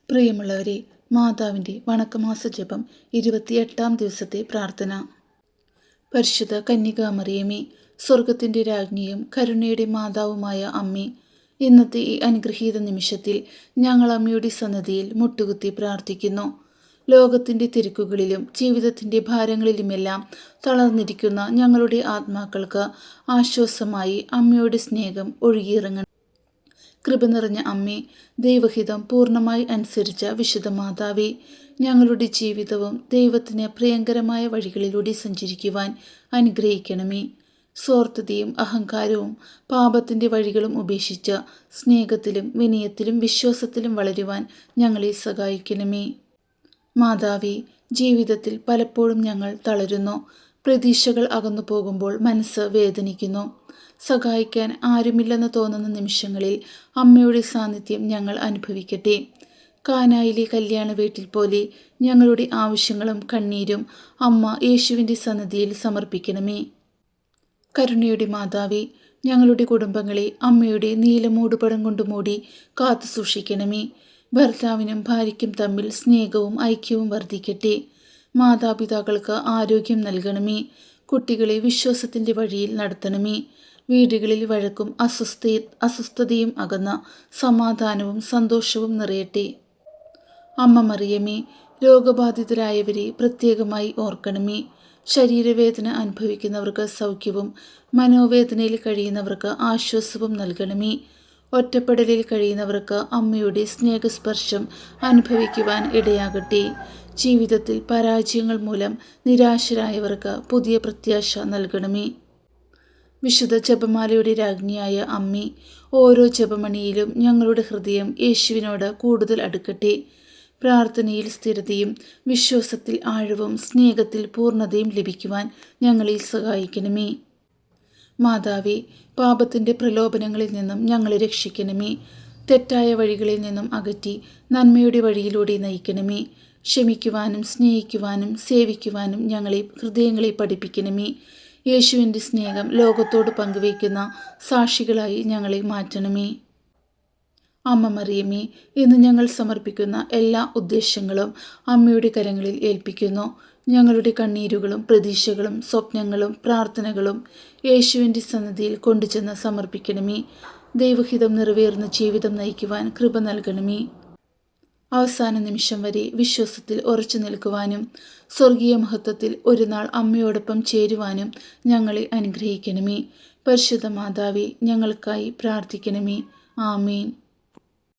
പ്രിയമുള്ളവരെ, മാതാവിൻ്റെ വണക്കമാസ ജപം 28-ാം ദിവസത്തെ പ്രാർത്ഥന. പരിശുദ്ധ കന്യകാമറിയമേ, സ്വർഗത്തിൻ്റെ രാജ്ഞിയും കരുണയുടെ മാതാവുമായ അമ്മേ, ഇന്നത്തെ ഈ അനുഗ്രഹീത നിമിഷത്തിൽ ഞങ്ങൾ അമ്മയുടെ സന്നദ്ധിയിൽ മുട്ടുകുത്തി പ്രാർത്ഥിക്കുന്നു. ലോകത്തിൻ്റെ തിരക്കുകളിലും ജീവിതത്തിൻ്റെ ഭാരങ്ങളിലുമെല്ലാം തളർന്നിരിക്കുന്ന ഞങ്ങളുടെ ആത്മാക്കൾക്ക് ആശ്വാസമായി അമ്മയുടെ സ്നേഹം ഒഴുകിയിറങ്ങണം. കൃപ നിറഞ്ഞ അമ്മേ, ദൈവഹിതം പൂർണ്ണമായി അനുസരിച്ച വിശുദ്ധ മാതാവേ, ഞങ്ങളുടെ ജീവിതവും ദൈവത്തിന് പ്രിയങ്കരമായ വഴികളിലൂടെ സഞ്ചരിക്കുവാൻ അനുഗ്രഹിക്കണമേ. സ്വാർത്ഥതയും അഹങ്കാരവും പാപത്തിൻ്റെ വഴികളും ഉപേക്ഷിച്ച് സ്നേഹത്തിലും വിനയത്തിലും വിശ്വാസത്തിലും വളരുവാൻ ഞങ്ങളെ സഹായിക്കണമേ. മാതാവേ, ജീവിതത്തിൽ പലപ്പോഴും ഞങ്ങൾ തളരുന്നു. പ്രതീക്ഷകൾ അകന്നു പോകുമ്പോൾ മനസ്സ് വേദനിക്കുന്നു. സഹായിക്കാൻ ആരുമില്ലെന്ന് തോന്നുന്ന നിമിഷങ്ങളിൽ അമ്മയുടെ സാന്നിധ്യം ഞങ്ങൾ അനുഭവിക്കട്ടെ. കാനായിലെ കല്യാണ വീട്ടിൽ പോലെ ഞങ്ങളുടെ ആവശ്യങ്ങളും കണ്ണീരും അമ്മ യേശുവിൻ്റെ സന്നിധിയിൽ സമർപ്പിക്കണമേ. കരുണയുടെ മാതാവേ, ഞങ്ങളുടെ കുടുംബങ്ങളെ അമ്മയുടെ നീലമൂടുപടം കൊണ്ട് മൂടി കാത്തു സൂക്ഷിക്കണമേ. ഭർത്താവിനും ഭാര്യയ്ക്കും തമ്മിൽ സ്നേഹവും ഐക്യവും വർദ്ധിക്കട്ടെ. മാതാപിതാക്കൾക്ക് ആരോഗ്യം നൽകണമേ. കുട്ടികളെ വിശ്വാസത്തിൻ്റെ വഴിയിൽ നടത്തണമേ. വീടുകളിൽ വഴക്കും അസ്വസ്ഥതയും അകന്ന സമാധാനവും സന്തോഷവും നിറയട്ടെ. അമ്മ മറിയമേ, രോഗബാധിതരായവരെ പ്രത്യേകമായി ഓർക്കണമേ. ശരീരവേദന അനുഭവിക്കുന്നവർക്ക് സൗഖ്യവും മനോവേദനയിൽ കഴിയുന്നവർക്ക് ആശ്വാസവും നൽകണമേ. ഒറ്റപ്പെടലിൽ കഴിയുന്നവർക്ക് അമ്മയുടെ സ്നേഹസ്പർശം അനുഭവിക്കുവാൻ ഇടയാകട്ടെ. ജീവിതത്തിൽ പരാജയങ്ങൾ മൂലം നിരാശരായവർക്ക് പുതിയ പ്രത്യാശ നൽകണമേ. വിശുദ്ധ ജപമാലയുടെ രാജ്ഞിയായ അമ്മേ, ഓരോ ജപമണിയിലും ഞങ്ങളുടെ ഹൃദയം യേശുവിനോട് കൂടുതൽ അടുക്കട്ടെ. പ്രാർത്ഥനയിൽ സ്ഥിരതയും വിശ്വാസത്തിൽ ആഴവും സ്നേഹത്തിൽ പൂർണ്ണതയും ലഭിക്കുവാൻ ഞങ്ങളെ സഹായിക്കണമേ. മാതാവേ, പാപത്തിൻ്റെ പ്രലോഭനങ്ങളിൽ നിന്നും ഞങ്ങളെ രക്ഷിക്കണമേ. തെറ്റായ വഴികളിൽ നിന്നും അകറ്റി നന്മയുടെ വഴിയിലൂടെ നയിക്കണമേ. ക്ഷമിക്കുവാനും സ്നേഹിക്കുവാനും സേവിക്കുവാനും ഹൃദയങ്ങളെ പഠിപ്പിക്കണമേ. യേശുവിൻ്റെ സ്നേഹം ലോകത്തോട് പങ്കുവയ്ക്കുന്ന സാക്ഷികളായി ഞങ്ങളെ മാറ്റണമേ. അമ്മ മറിയമേ, ഇന്ന് ഞങ്ങൾ സമർപ്പിക്കുന്ന എല്ലാ ഉദ്ദേശങ്ങളും അമ്മയുടെ കരങ്ങളിൽ ഏൽപ്പിക്കുന്നു. ഞങ്ങളുടെ കണ്ണീരുകളും പ്രതീക്ഷകളും സ്വപ്നങ്ങളും പ്രാർത്ഥനകളും യേശുവിൻ്റെ സന്നിധിയിൽ കൊണ്ടുചെന്ന് സമർപ്പിക്കണമേ. ദൈവഹിതം നിറവേറുന്ന ജീവിതം നയിക്കുവാൻ കൃപ നൽകണമേ. അവസാന നിമിഷം വരെ വിശ്വാസത്തിൽ ഉറച്ചു നിൽക്കുവാനും സ്വർഗീയ മഹത്വത്തിൽ ഒരു നാൾ അമ്മയോടൊപ്പം ചേരുവാനും ഞങ്ങളെ അനുഗ്രഹിക്കണമേ. പരിശുദ്ധ മാതാവേ, ഞങ്ങൾക്കായി പ്രാർത്ഥിക്കണമേ. ആമേൻ.